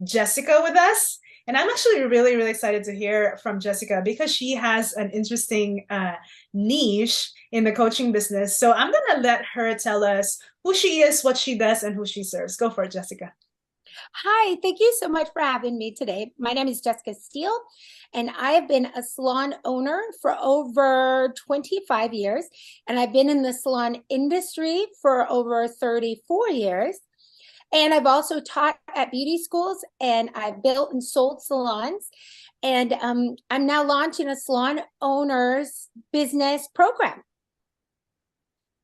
Jessica with us. And I'm actually really, really excited to hear from Jessica because she has an interesting niche in the coaching business. So I'm going to let her tell us who she is, what she does, and who she serves. Go for it, Jessica. Hi, thank you so much for having me today. My name is Jessica Steele, and I have been a salon owner for over 25 years. And I've been in the salon industry for over 34 years. And I've also taught at beauty schools, and I've built and sold salons. And I'm now launching a salon owners business program.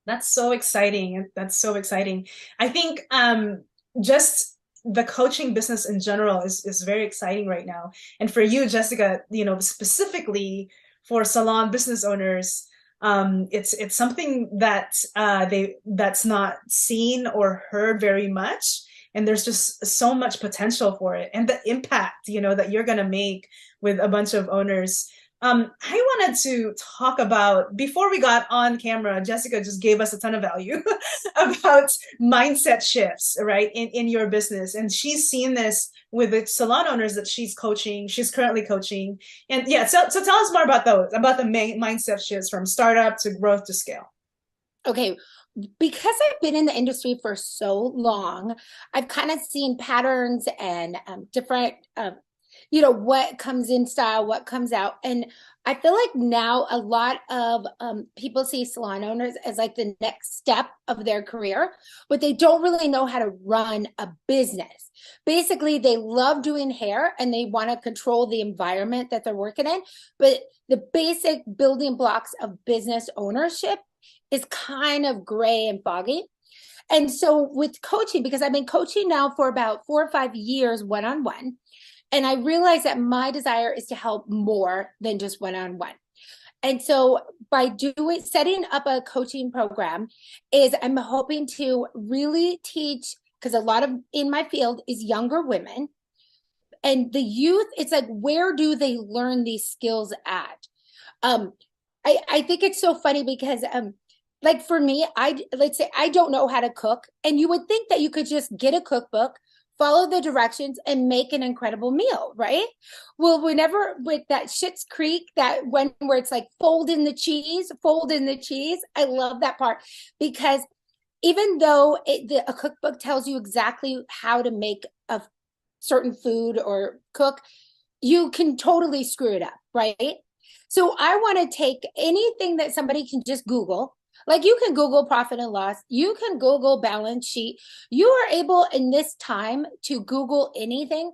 That's so exciting. That's so exciting. I think just the coaching business in general is very exciting right now. And for you, Jessica, specifically for salon business owners, it's something that that's not seen or heard very much. And there's just so much potential for it, and the impact, that you're gonna make with a bunch of owners. I wanted to talk about, before we got on camera, Jessica just gave us a ton of value about mindset shifts, right, in your business. And she's seen this with the salon owners that she's currently coaching. And yeah, so tell us more about those, about the main mindset shifts from startup to growth to scale. Okay, because I've been in the industry for so long, I've kind of seen patterns and different, what comes in style, what comes out. And I feel like now a lot of people see salon owners as like the next step of their career, but they don't really know how to run a business. Basically, they love doing hair and they want to control the environment that they're working in. But the basic building blocks of business ownership is kind of gray and foggy. And so with coaching, because I've been coaching now for about 4 or 5 years one-on-one, and I realized that my desire is to help more than just one-on-one. And so by setting up a coaching program is I'm hoping to really teach, because a lot of in my field is younger women and the youth, it's like, where do they learn these skills at? Um, I think it's so funny because like for me, let's say I don't know how to cook, and you would think that you could just get a cookbook, follow the directions, and make an incredible meal, right? Well, whenever with that Schitt's Creek, that one where it's like fold in the cheese. I love that part because even though a cookbook tells you exactly how to make a certain food or cook, you can totally screw it up, right? So I want to take anything that somebody can just Google. Like you can Google profit and loss, you can Google balance sheet. You are able in this time to Google anything,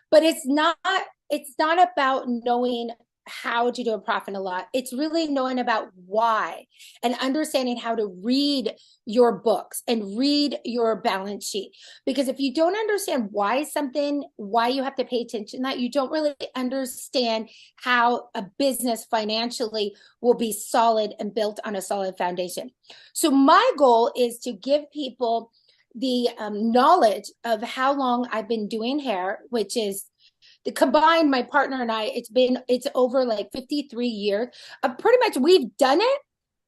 but it's not about knowing how to do a profit and loss. It's really knowing about why and understanding how to read your books and read your balance sheet. Because if you don't understand why you have to pay attention to that, you don't really understand how a business financially will be solid and built on a solid foundation. So my goal is to give people the knowledge of how long I've been doing hair, which is the combined, my partner and I, it's over like 53 years. Pretty much we've done it,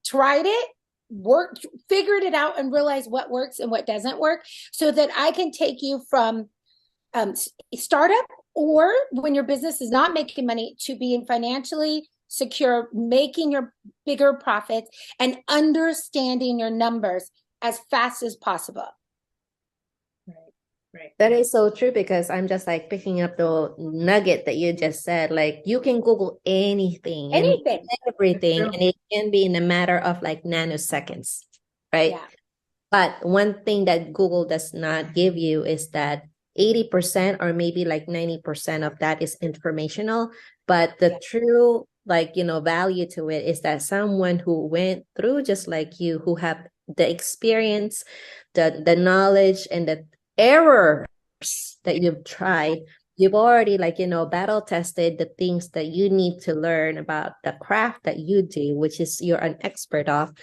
tried it, worked, figured it out, and realized what works and what doesn't work, so that I can take you from startup, or when your business is not making money, to being financially secure, making your bigger profits, and understanding your numbers as fast as possible. Right. That is so true because I'm just like picking up the nugget that you just said. Like you can Google anything and Anything. everything, and it can be in a matter of like nanoseconds, right? Yeah. But one thing that Google does not give you is that 80% or maybe like 90% of that is informational. But the true value to it is that someone who went through just like you, who have the experience, the knowledge and the errors that you've tried, you've already battle tested the things that you need to learn about the craft that you do, which is you're an expert of.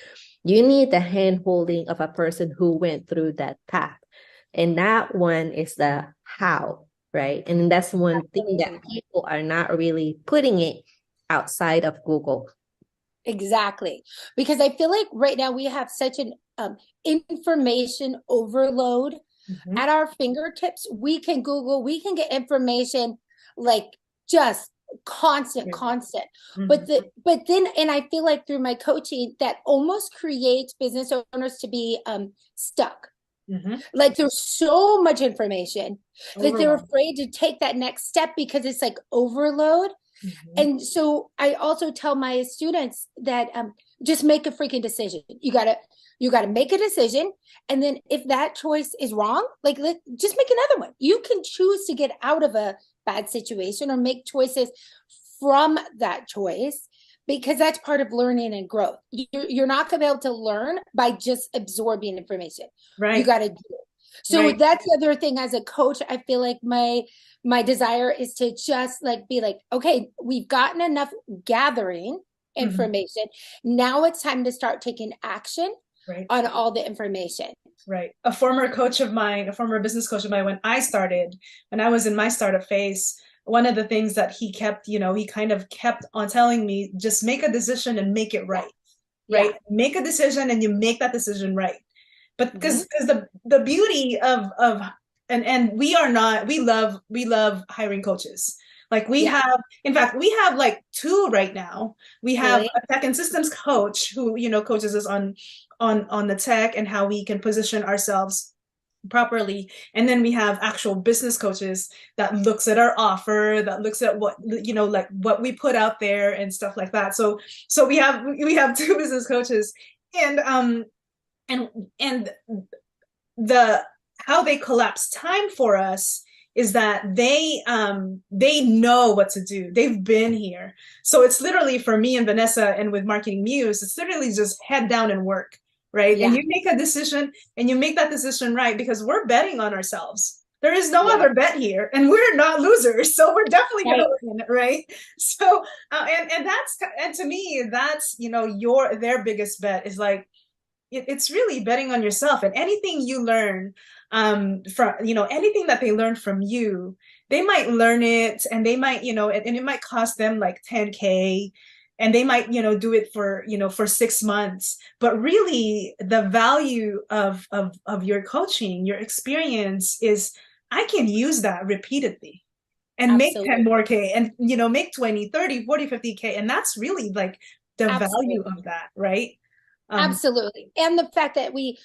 You need the hand holding of a person who went through that path, and that one is the how, right? And that's one thing that people are not really putting it outside of Google. Exactly. Because I feel like right now we have such an information overload at our fingertips. We can Google, we can get information like just constant. But then, and I feel like through my coaching, that almost creates business owners to be stuck. Like there's so much information that they're afraid to take that next step because it's like overload. And so I also tell my students that just make a freaking decision. You gotta make a decision, and then if that choice is wrong, like just make another one. You can choose to get out of a bad situation or make choices from that choice, because that's part of learning and growth. You're not going to be able to learn by just absorbing information. Right. You got to do it. So that's the other thing. As a coach, I feel like my desire is to just like be like, okay, we've gotten enough gathering information. Now it's time to start taking action on all the information. Right. A former coach of mine, a former business coach of mine, when I was in my startup phase, one of the things that he kept, he kind of kept on telling me, just make a decision and make it right. Right. Make a decision and you make that decision right. But because the beauty of and we love hiring coaches. Like we have like 2 right now. We have a tech and systems coach who, coaches us on the tech and how we can position ourselves properly. And then we have actual business coaches that looks at our offer, that looks at what, like what we put out there and stuff like that. So we have 2 business coaches, and the how they collapse time for us is that they know what to do. They've been here. So it's literally, for me and Vanessa and with Marketing Muse, it's literally just head down and work. Right. And you make a decision and you make that decision right, because we're betting on ourselves. There is no other bet here, and we're not losers. So we're definitely going to win. Right. So, and to me, that's, their biggest bet is like, it's really betting on yourself, and anything you learn from, anything that they learn from you, they might learn it and they might, and it might cost them like 10K. And they might, do it for, for 6 months. But really, the value of your coaching, your experience is, I can use that repeatedly and make 10 more K and, make 20, 30, 40, 50K. And that's really like the value of that, right? Absolutely. And the fact that we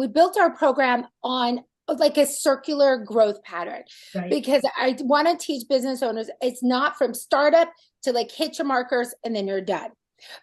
built our program on like a circular growth pattern, because I want to teach business owners, it's not from startup to like hit your markers and then you're done.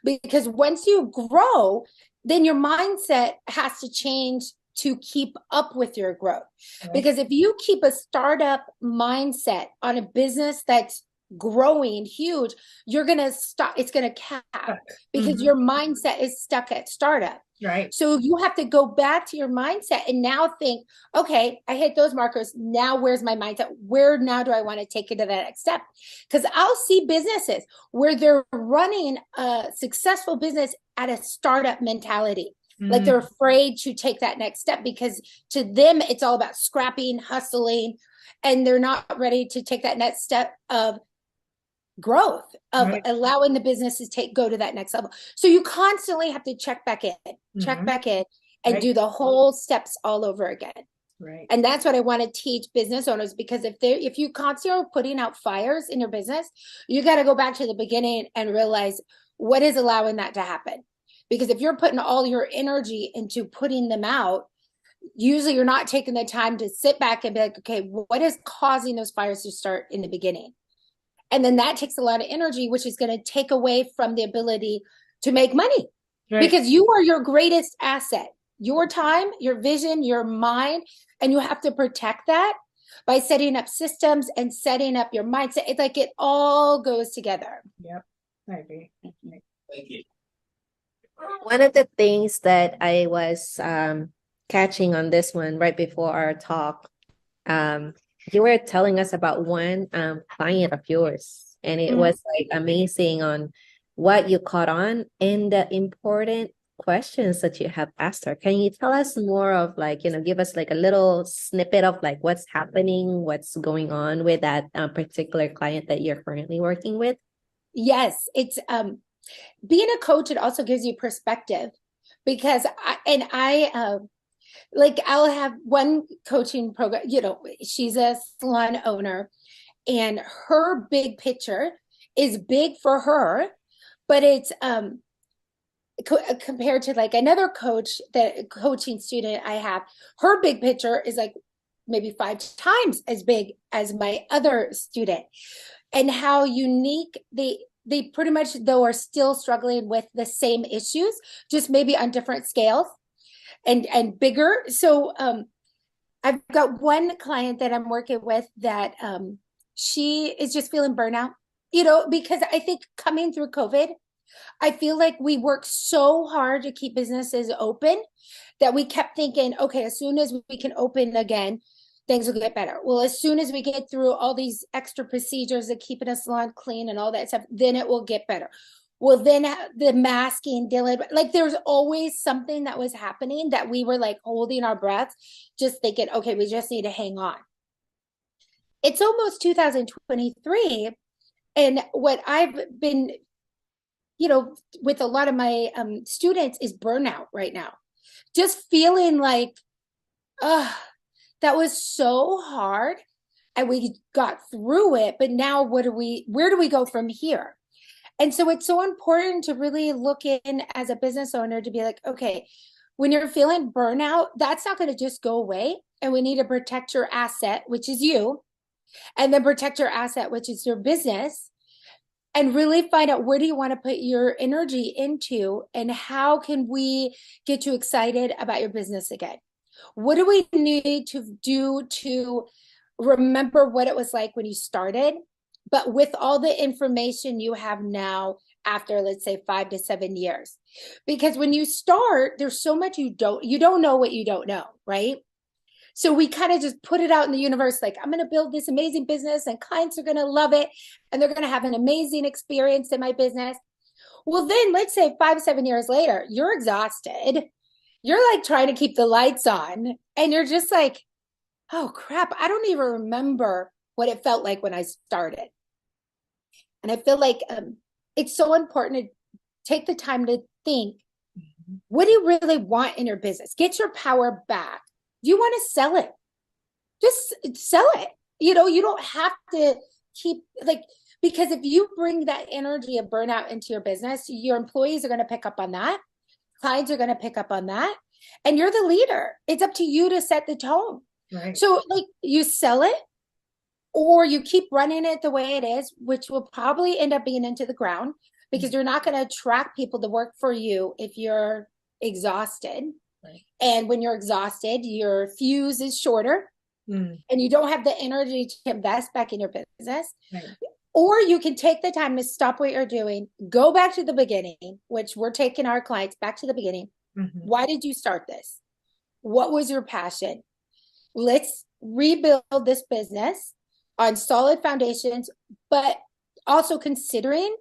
Because once you grow, then your mindset has to change to keep up with your growth. Because if you keep a startup mindset on a business that's growing huge, you're going to stop. It's going to cap because your mindset is stuck at startup. Right. So you have to go back to your mindset and now think, okay, I hit those markers. Now where's my mindset? Where now do I want to take it to the next step? Because I'll see businesses where they're running a successful business at a startup mentality. Like they're afraid to take that next step because to them, it's all about scrapping, hustling, and they're not ready to take that next step of growth, of allowing the business to go to that next level. So you constantly have to check back in and do the whole steps all over again. Right. And that's what I want to teach business owners, because if you constantly are putting out fires in your business, you got to go back to the beginning and realize what is allowing that to happen. Because if you're putting all your energy into putting them out, usually you're not taking the time to sit back and be like, okay, what is causing those fires to start in the beginning? And then that takes a lot of energy, which is going to take away from the ability to make money. Because you are your greatest asset, your time, your vision, your mind, and you have to protect that by setting up systems and setting up your mindset. It's like it all goes together. Yep, I agree. Thank you. One of the things that I was catching on this one right before our talk, you were telling us about one client of yours, and it was like amazing on what you caught on and the important questions that you have asked her. Can you tell us more of like, give us like a little snippet of like what's happening, what's going on with that particular client that you're currently working with? Yes, it's being a coach, it also gives you perspective, because I Like I'll have one coaching program, she's a salon owner, and her big picture is big for her, but it's compared to like another coaching student I have, her big picture is like maybe 5 times as big as my other student. And how unique they pretty much though are still struggling with the same issues, just maybe on different scales and bigger. So I've got one client that I'm working with that she is just feeling burnout, because I think coming through COVID, I feel like we worked so hard to keep businesses open that we kept thinking, okay, as soon as we can open again, things will get better. Well, as soon as we get through all these extra procedures that keep a salon clean and all that stuff, then it will get better. Well, then the masking, like there's always something that was happening that we were like holding our breath, just thinking, okay, we just need to hang on. It's almost 2023. And what I've been, with a lot of my students is burnout right now. Just feeling like, that was so hard and we got through it, but now where do we go from here? And so it's so important to really look in as a business owner to be like, okay, when you're feeling burnout, that's not going to just go away. And we need to protect your asset, which is you, and then protect your asset, which is your business, and really find out where do you want to put your energy into and how can we get you excited about your business again? What do we need to do to remember what it was like when you started, but with all the information you have now after, let's say, 5 to 7 years? Because when you start, there's so much you don't know what you don't know, right? So we kind of just put it out in the universe, like, I'm going to build this amazing business and clients are going to love it and they're going to have an amazing experience in my business. Well, then let's say 5, 7 years later, you're exhausted. You're like trying to keep the lights on and you're just like, oh crap, I don't even remember what it felt like when I started. And I feel like it's so important to take the time to think, what do you really want in your business? Get your power back. Do you want to sell it? Just sell it. You don't have to keep because if you bring that energy of burnout into your business, your employees are going to pick up on that. Clients are going to pick up on that. And you're the leader. It's up to you to set the tone. Right. So you sell it or you keep running it the way it is, which will probably end up being into the ground because you're not going to attract people to work for you if you're exhausted. Right. And when you're exhausted, your fuse is shorter and you don't have the energy to invest back in your business. Right. Or you can take the time to stop what you're doing, go back to the beginning, which we're taking our clients back to the beginning. Why did you start this? What was your passion? Let's rebuild this business on solid foundations, but also considering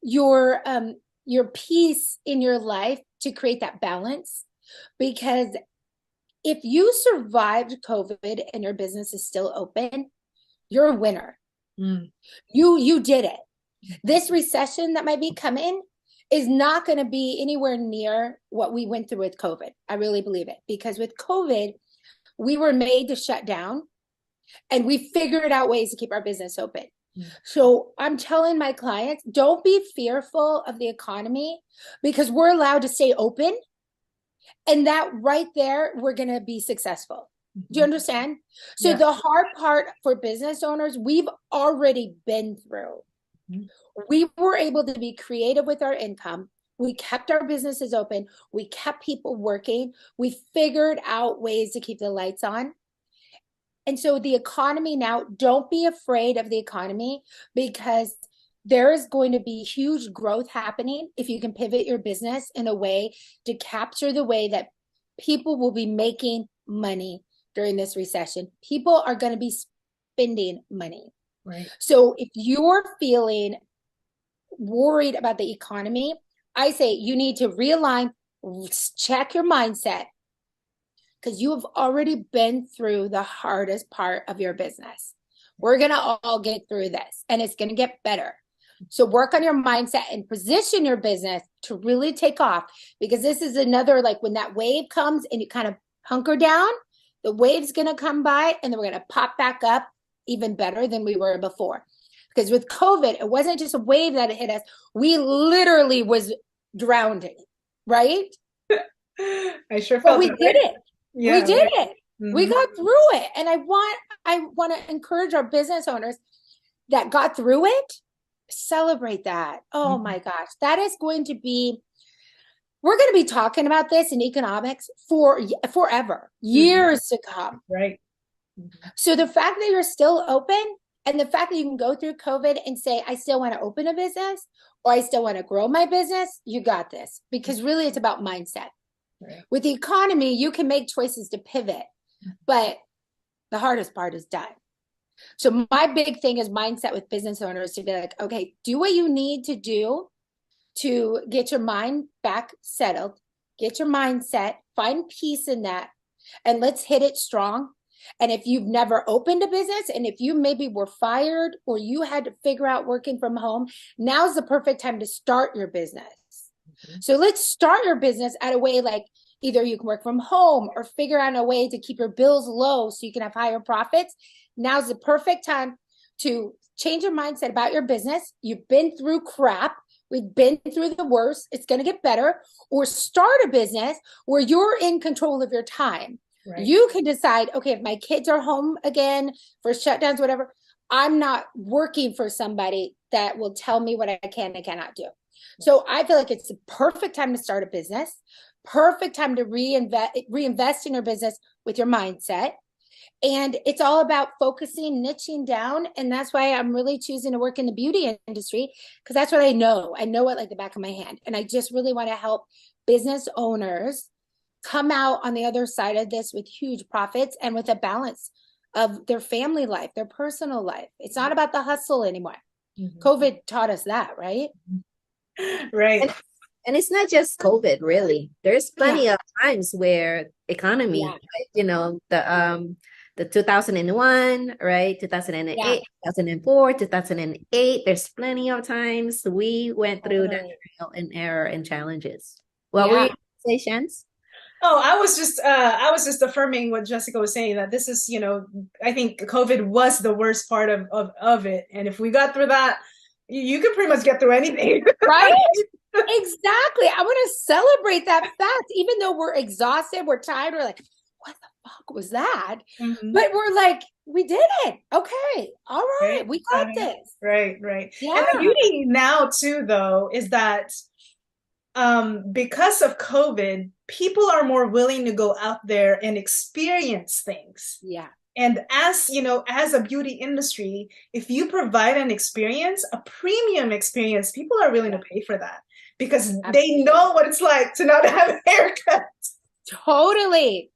your peace in your life to create that balance. Because if you survived COVID and your business is still open, you're a winner. You did it. This recession that might be coming is not going to be anywhere near what we went through with COVID. I really believe it, because with COVID, we were made to shut down and we figured out ways to keep our business open. So I'm telling my clients, don't be fearful of the economy because we're allowed to stay open. And that right there, we're going to be successful. Do you understand? So the hard part for business owners, we've already been through. We were able to be creative with our income. We kept our businesses open. We kept people working. We figured out ways to keep the lights on. And so the economy now, don't be afraid of the economy because there is going to be huge growth happening if you can pivot your business in a way to capture the way that people will be making money during this recession. People are going to be spending money. Right. So if you're feeling worried about the economy, I say you need to realign, check your mindset, because you have already been through the hardest part of your business. We're going to all get through this and it's going to get better. So work on your mindset and position your business to really take off, because this is another, like when that wave comes and you kind of hunker down. The wave's going to come by and then we're going to pop back up even better than we were before. Because with COVID, it wasn't just a wave that hit us. We literally was drowning, right? I sure But felt we it, did right? it. Yeah, We did right. it. We got through it. And I want to encourage our business owners that got through it, celebrate that. Oh my gosh, that is going to be, we're going to be talking about this in economics for forever, years to come. Right. So the fact that you're still open and the fact that you can go through COVID and say, I still want to open a business or I still want to grow my business, you got this. Because really it's about mindset. Right. With the economy, you can make choices to pivot, but the hardest part is done. So my big thing is mindset with business owners to be like, okay, do what you need to do to get your mind back settled, get your mindset, find peace in that, and let's hit it strong. And if you've never opened a business and if you maybe were fired or you had to figure out working from home, now's the perfect time to start your business. So let's start your business at a way like either you can work from home or figure out a way to keep your bills low so you can have higher profits. Now's the perfect time to change your mindset about your business. You've been through crap. We've been through the worst. It's going to get better. Or start a business where you're in control of your time. Right. You can decide, okay, if my kids are home again for shutdowns, whatever, I'm not working for somebody that will tell me what I can and cannot do. So I feel like it's the perfect time to start a business, perfect time to reinvest in your business with your mindset. And it's all about focusing, niching down. And that's why I'm really choosing to work in the beauty industry, because that's what I know. I know it like the back of my hand. And I just really want to help business owners come out on the other side of this with huge profits and with a balance of their family life, their personal life. It's not about the hustle anymore. COVID taught us that, right? Right. And it's not just COVID, really. There's plenty of times where economy, right? You know, the 2001, right? 2008, 2004, 2008. There's plenty of times we went through that trial and error and challenges. What were your conversations? Oh, I was just affirming what Jessica was saying, that this is, I think COVID was the worst part of it. And if we got through that, you could pretty much get through anything. Right? Exactly. I want to celebrate that fact. Even though we're exhausted, we're tired, we're like, what the fuck was that? But we're like, we did it. Okay. All right. We got this. Right. Yeah. And the beauty now too, though, is that because of COVID, people are more willing to go out there and experience things. Yeah. And as a beauty industry, if you provide an experience, a premium experience, people are willing to pay for that because they know what it's like to not have a haircut. Totally.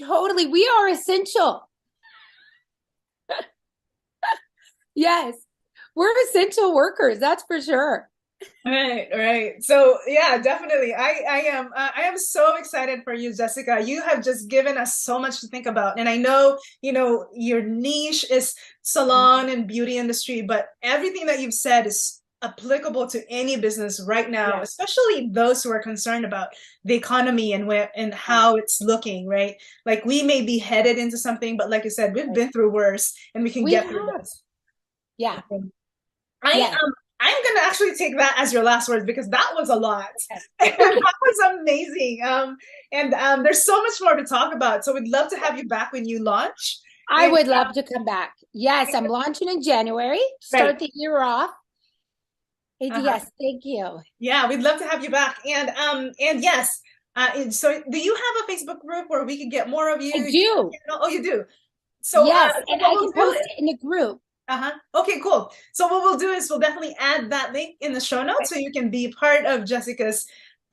We are essential. Yes. We're essential workers. That's for sure. Right. So yeah, definitely. I am so excited for you, Jessica. You have just given us so much to think about. And I know, your niche is salon and beauty industry, but everything that you've said is applicable to any business right now, especially those who are concerned about the economy and how it's looking, right? Like we may be headed into something, but like I said, we've been through worse and we can get through this. Yeah. I'm going to actually take that as your last words because that was a lot. That was amazing. And there's so much more to talk about. So we'd love to have you back when you launch. I would love to come back. Yes, I'm launching in January. Start the year off. Yes, thank you. Yeah, we'd love to have you back. And yes, so do you have a Facebook group where we can get more of you? I do. Oh, you do? So yes, and I can post it in the group. Okay, cool. So what we'll do is we'll definitely add that link in the show notes so you can be part of Jessica's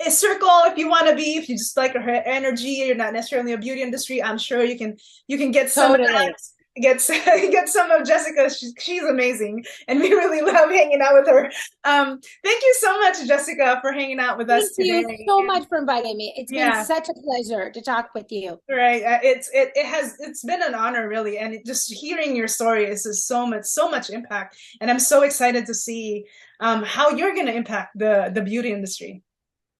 circle if you want to be. If you just like her energy, you're not necessarily in the beauty industry, I'm sure you can get some of that. Get some of Jessica. She's amazing, and we really love hanging out with her. Thank you so much, Jessica, for hanging out with us today. Thank you so much for inviting me. It's been such a pleasure to talk with you. Right, it's been an honor, really, and just hearing your story is just so much impact, and I'm so excited to see how you're going to impact the beauty industry.